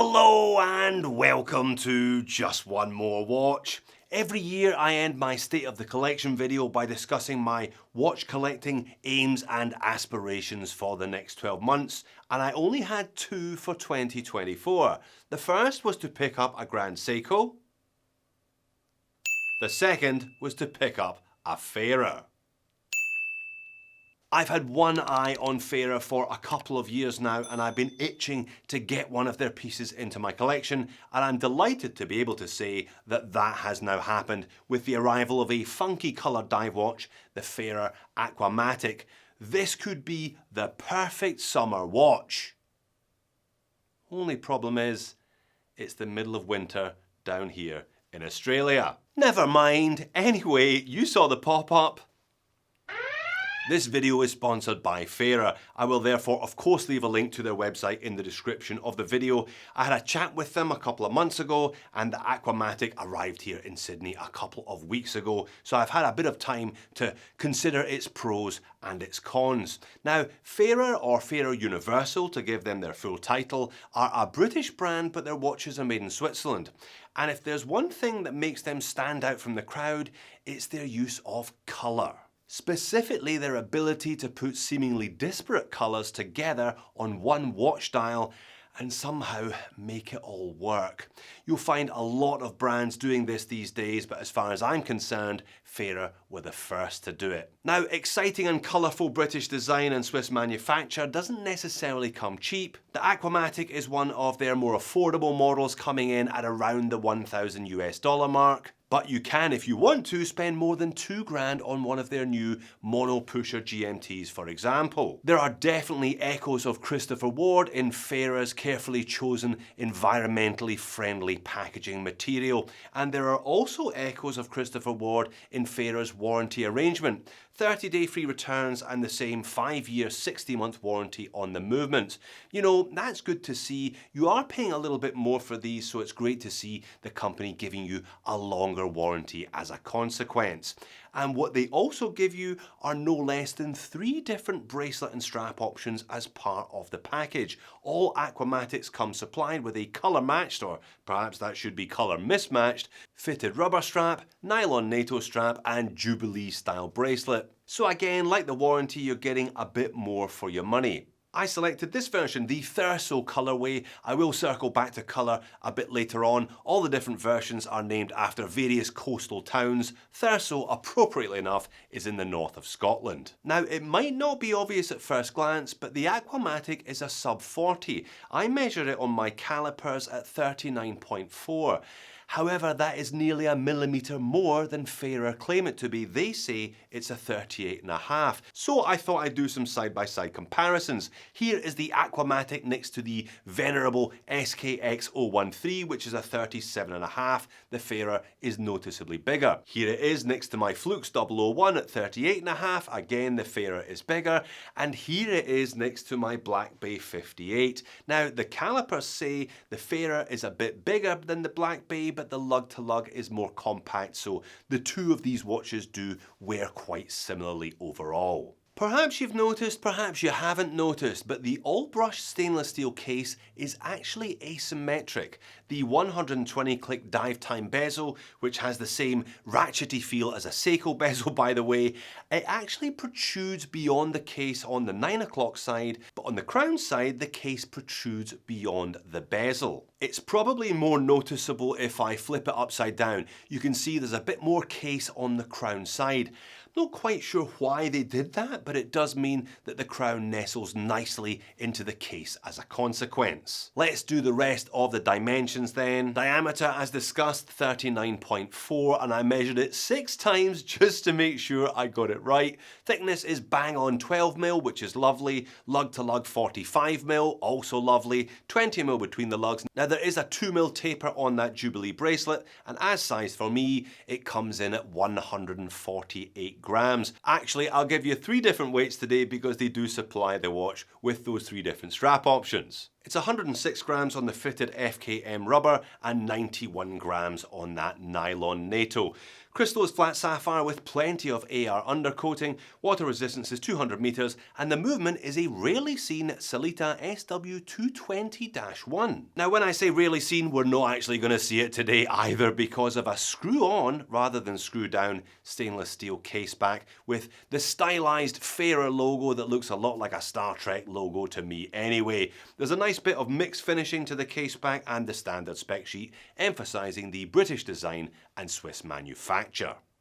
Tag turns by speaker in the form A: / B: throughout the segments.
A: Hello and welcome to Just One More Watch. Every year I end my State of the Collection video by discussing my watch collecting aims and aspirations for the next 12 months, and I only had two for 2024. The first was to pick up a Grand Seiko. The second was to pick up a Fairer. I've had one eye on Fairer for a couple of years now, and I've been itching to get one of their pieces into my collection, and I'm delighted to be able to say that that has now happened with the arrival of a funky coloured dive watch, the Fairer Aquamatic. This could be the perfect summer watch. Only problem is, it's the middle of winter down here in Australia. Never mind, anyway, you saw the pop-up. This video is sponsored by Fairer. I will therefore of course leave a link to their website in the description of the video. I had a chat with them a couple of months ago and the Aquamatic arrived here in Sydney a couple of weeks ago. So I've had a bit of time to consider its pros and its cons. Now Fairer, or Fairer Universal to give them their full title, are a British brand but their watches are made in Switzerland. And if there's one thing that makes them stand out from the crowd, it's their use of colour. Specifically their ability to put seemingly disparate colours together on one watch dial and somehow make it all work. You'll find a lot of brands doing this these days, but as far as I'm concerned, Fairer were the first to do it. Now, exciting and colourful British design and Swiss manufacture doesn't necessarily come cheap. The Aquamatic is one of their more affordable models, coming in at around the $1,000 mark. But you can, if you want to, spend more than $2,000 on one of their new mono pusher GMTs, for example. There are definitely echoes of Christopher Ward in Fairer's carefully chosen, environmentally friendly packaging material. And there are also echoes of Christopher Ward in Fairer's warranty arrangement. 30-day free returns and the same 5-year, 60-month warranty on the movements. You know, that's good to see. You are paying a little bit more for these, so it's great to see the company giving you a longer warranty as a consequence. And what they also give you are no less than 3 different bracelet and strap options as part of the package. All Aquamatics come supplied with a colour matched, or perhaps that should be colour mismatched, fitted rubber strap, nylon NATO strap and Jubilee style bracelet. So again, like the warranty, you're getting a bit more for your money. I selected this version, the Thurso colorway. I will circle back to colour a bit later on. All the different versions are named after various coastal towns. Thurso, appropriately enough, is in the north of Scotland. Now, it might not be obvious at first glance, but the Aquamatic is a sub 40. I measured it on my calipers at 39.4. However, that is nearly a millimetre more than Fairer claim it to be. They say it's a 38.5. So I thought I'd do some side-by-side comparisons. Here is the Aquamatic next to the venerable SKX013, which is a 37.5. The Fairer is noticeably bigger. Here it is next to my Flukes 001 at 38.5. Again, the Fairer is bigger. And here it is next to my Black Bay 58. Now, the calipers say the Fairer is a bit bigger than the Black Bay, but the lug-to-lug is more compact, so the two of these watches do wear quite similarly overall. Perhaps you've noticed, perhaps you haven't noticed, but the all-brushed stainless steel case is actually asymmetric. The 120-click dive time bezel, which has the same ratchety feel as a Seiko bezel by the way, it actually protrudes beyond the case on the 9 o'clock side, but on the crown side the case protrudes beyond the bezel. It's probably more noticeable if I flip it upside down. You can see there's a bit more case on the crown side. Not quite sure why they did that, but it does mean that the crown nestles nicely into the case as a consequence. Let's do the rest of the dimensions then. Diameter, as discussed, 39.4, and I measured it 6 times just to make sure I got it right. Thickness is bang on 12mm, which is lovely. Lug to lug 45mm, also lovely. 20mm between the lugs. Now there is a 2mm taper on that Jubilee bracelet, and as size for me, it comes in at 148 grams. Actually, I'll give you 3 different weights today because they do supply the watch with those 3 different strap options. It's 106 grams on the fitted FKM rubber and 91 grams on that nylon NATO. Crystal is flat sapphire with plenty of AR undercoating, water resistance is 200 meters, and the movement is a rarely seen Sellita SW220-1. Now when I say rarely seen, we're not actually going to see it today either because of a screw-on rather than screw-down stainless steel caseback with the stylized fairer logo that looks a lot like a Star Trek logo to me anyway. There's a nice bit of mixed finishing to the caseback and the standard spec sheet, emphasising the British design and Swiss manufacture.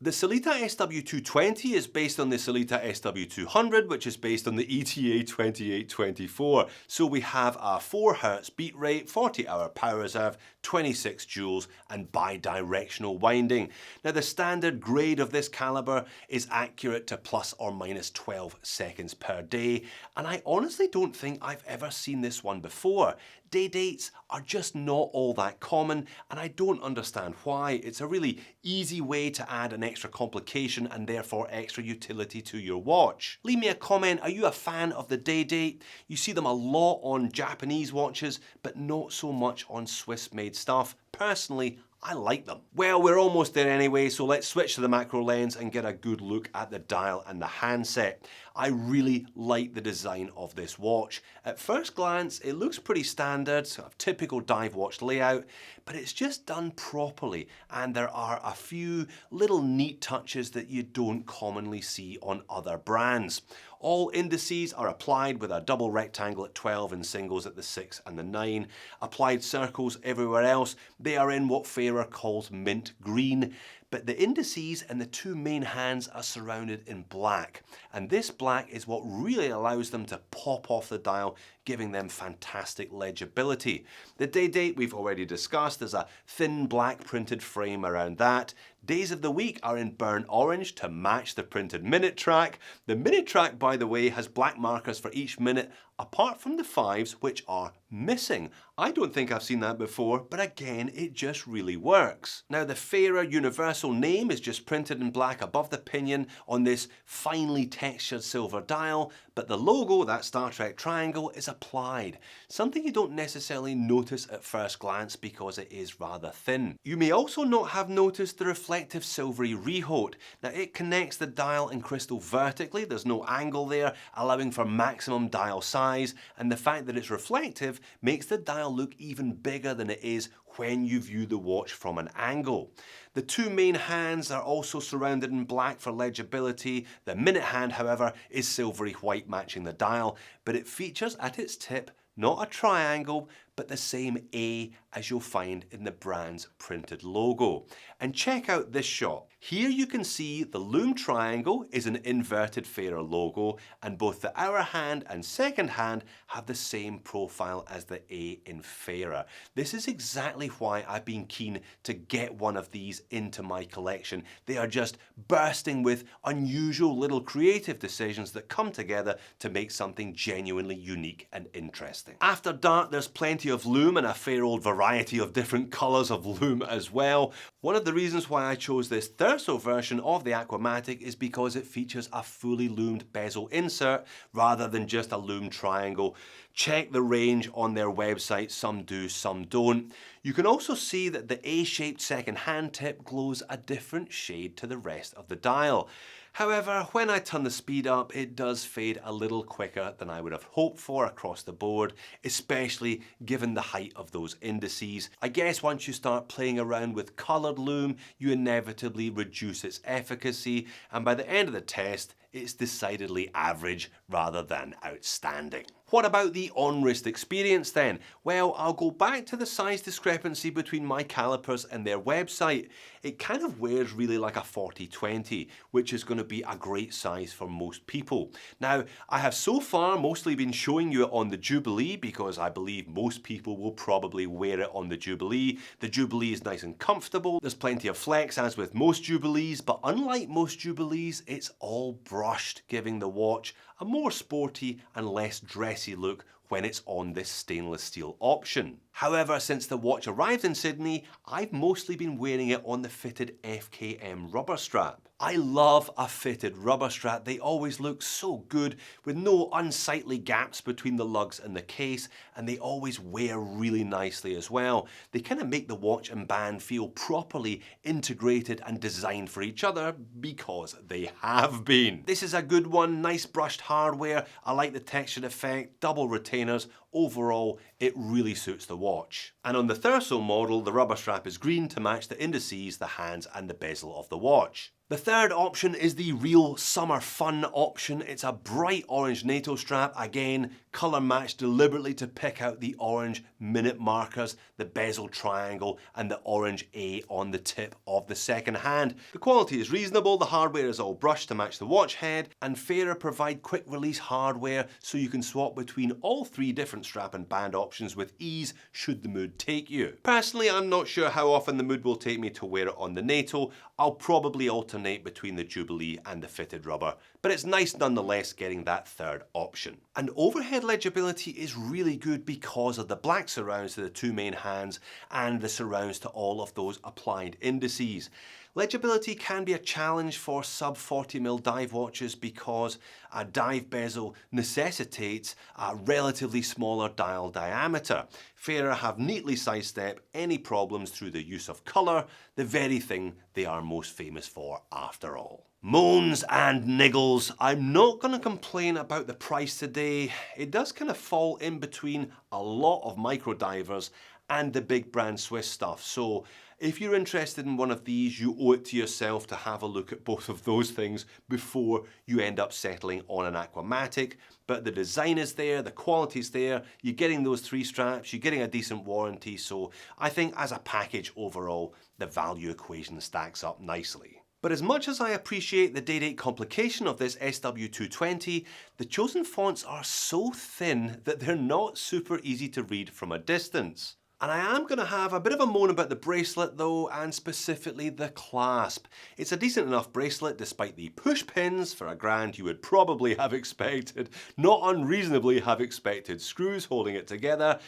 A: The Sellita SW220 is based on the Sellita SW200, which is based on the ETA 2824. So we have a 4 Hz beat rate, 40-hour power reserve, 26 joules, and bi-directional winding. Now the standard grade of this caliber is accurate to plus or minus 12 seconds per day, and I honestly don't think I've ever seen this one before. Day dates are just not all that common, and I don't understand why. It's a really easy way to add an extra complication and therefore extra utility to your watch. Leave me a comment, are you a fan of the day date? You see them a lot on Japanese watches, but not so much on Swiss-made stuff. Personally, I like them. Well, we're almost there anyway, so let's switch to the macro lens and get a good look at the dial and the handset. I really like the design of this watch. At first glance, it looks pretty standard, sort of typical dive watch layout, but it's just done properly, and there are a few little neat touches that you don't commonly see on other brands. All indices are applied with a double rectangle at 12 and singles at the 6 and the 9. Applied circles everywhere else. They are in what Fairer calls mint green. But the indices and the two main hands are surrounded in black. And this black is what really allows them to pop off the dial, giving them fantastic legibility. The day date we've already discussed, there's a thin black printed frame around that. Days of the week are in burnt orange to match the printed minute track. The minute track, by the way, has black markers for each minute, apart from the 5s, which are missing. I don't think I've seen that before, but again, it just really works. Now, the Fairer universal name is just printed in black above the pinion on this finely textured silver dial, but the logo, that Star Trek triangle, is applied. Something you don't necessarily notice at first glance because it is rather thin. You may also not have noticed the reflective silvery rehaut. Now, it connects the dial and crystal vertically. There's no angle there, allowing for maximum dial size, and the fact that it's reflective makes the dial look even bigger than it is when you view the watch from an angle. The two main hands are also surrounded in black for legibility. The minute hand, however, is silvery white matching the dial, but it features at its tip not a triangle, but the same A as you'll find in the brand's printed logo. And check out this shot. Here you can see the lume triangle is an inverted Fairer logo, and both the hour hand and second hand have the same profile as the A in Fairer. This is exactly why I've been keen to get one of these into my collection. They are just bursting with unusual little creative decisions that come together to make something genuinely unique and interesting. After dark, there's plenty of lume and a fair old variety of different colours of lume as well. One of the reasons why I chose this Thurso version of the Aquamatic is because it features a fully lumed bezel insert rather than just a lume triangle. Check the range on their website, some do, some don't. You can also see that the A-shaped second hand tip glows a different shade to the rest of the dial. However, when I turn the speed up, it does fade a little quicker than I would have hoped for across the board, especially given the height of those indices. I guess once you start playing around with coloured lume, you inevitably reduce its efficacy, and by the end of the test, it's decidedly average rather than outstanding. What about the on-wrist experience then? Well, I'll go back to the size discrepancy between my calipers and their website. It kind of wears really like a 40-20, which is going to be a great size for most people. Now, I have so far mostly been showing you it on the Jubilee because I believe most people will probably wear it on the Jubilee. The Jubilee is nice and comfortable. There's plenty of flex as with most Jubilees, but unlike most Jubilees, it's all brushed, giving the watch a more sporty and less dressy look when it's on this stainless steel option. However, since the watch arrived in Sydney, I've mostly been wearing it on the fitted FKM rubber strap. I love a fitted rubber strap. They always look so good with no unsightly gaps between the lugs and the case, and they always wear really nicely as well. They kind of make the watch and band feel properly integrated and designed for each other because they have been. This is a good one, nice brushed hardware. I like the textured effect, double retainers. Overall, it really suits the watch. And on the Thurso model, the rubber strap is green to match the indices, the hands and the bezel of the watch. The third option is the real summer fun option. It's a bright orange NATO strap, again colour matched deliberately to pick out the orange minute markers, the bezel triangle and the orange A on the tip of the second hand. The quality is reasonable, the hardware is all brushed to match the watch head, and Fairer provide quick release hardware so you can swap between all three different strap and band options with ease should the mood take you. Personally, I'm not sure how often the mood will take me to wear it on the NATO. I'll probably alternate between the Jubilee and the fitted rubber, but it's nice nonetheless getting that third option. And overhead legibility is really good because of the black surrounds to the two main hands and the surrounds to all of those applied indices. Legibility can be a challenge for sub 40mm dive watches because a dive bezel necessitates a relatively smaller dial diameter. Fairer have neatly sidestepped any problems through the use of colour, the very thing they are most famous for after all. Moans and niggles. I'm not going to complain about the price today. It does kind of fall in between a lot of micro divers and the big brand Swiss stuff. So if you're interested in one of these, you owe it to yourself to have a look at both of those things before you end up settling on an Aquamatic. But the design is there, the quality's there, you're getting those three straps, you're getting a decent warranty. So I think as a package overall, the value equation stacks up nicely. But as much as I appreciate the day-date complication of this SW220, the chosen fonts are so thin that they're not super easy to read from a distance. And I am going to have a bit of a moan about the bracelet though, and specifically the clasp. It's a decent enough bracelet despite the push pins for $1,000 you would probably have expected, not unreasonably have expected screws holding it together.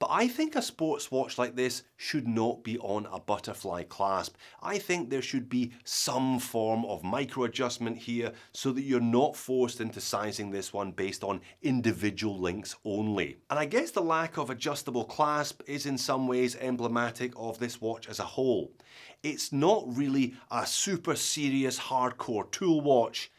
A: But I think a sports watch like this should not be on a butterfly clasp. I think there should be some form of micro adjustment here so that you're not forced into sizing this one based on individual links only. And I guess the lack of adjustable clasp is in some ways emblematic of this watch as a whole. It's not really a super serious hardcore tool watch.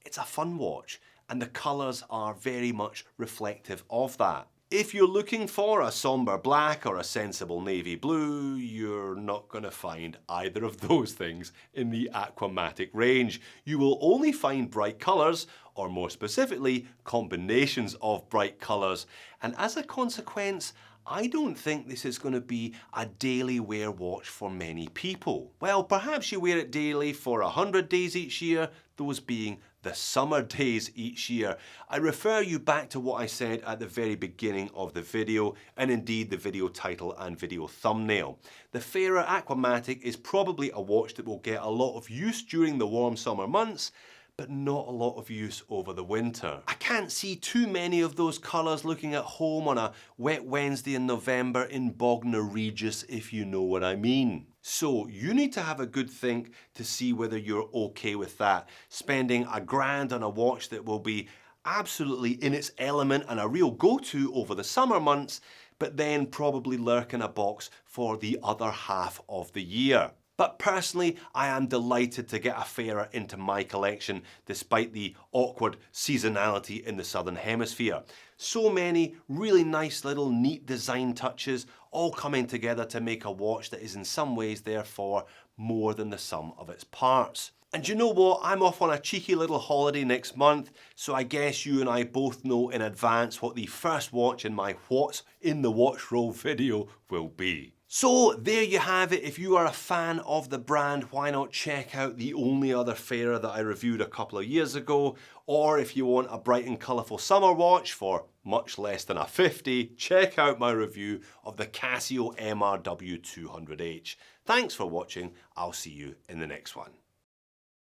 A: It's a fun watch, and the colours are very much reflective of that. If you're looking for a somber black or a sensible navy blue, you're not going to find either of those things in the Aquamatic range. You will only find bright colours, or more specifically, combinations of bright colours. And as a consequence, I don't think this is going to be a daily wear watch for many people. Well, perhaps you wear it daily for 100 days each year, those being the summer days each year. I refer you back to what I said at the very beginning of the video, and indeed the video title and video thumbnail. The Fairer Aquamatic is probably a watch that will get a lot of use during the warm summer months, but not a lot of use over the winter. I can't see too many of those colours looking at home on a wet Wednesday in November in Bognor Regis, if you know what I mean. So you need to have a good think to see whether you're okay with that. Spending $1,000 on a watch that will be absolutely in its element and a real go-to over the summer months, but then probably lurk in a box for the other half of the year. But personally, I am delighted to get a Fairer into my collection despite the awkward seasonality in the Southern Hemisphere. So many really nice little neat design touches all coming together to make a watch that is in some ways therefore more than the sum of its parts. And you know what, I'm off on a cheeky little holiday next month, so I guess you and I both know in advance what the first watch in my What's in the Watch Roll video will be. So there you have it. If you are a fan of the brand, why not check out the only other Fairer that I reviewed a couple of years ago? Or if you want a bright and colourful summer watch for much less than a 50, check out my review of the Casio MRW 200H. Thanks for watching. I'll see you in the next one.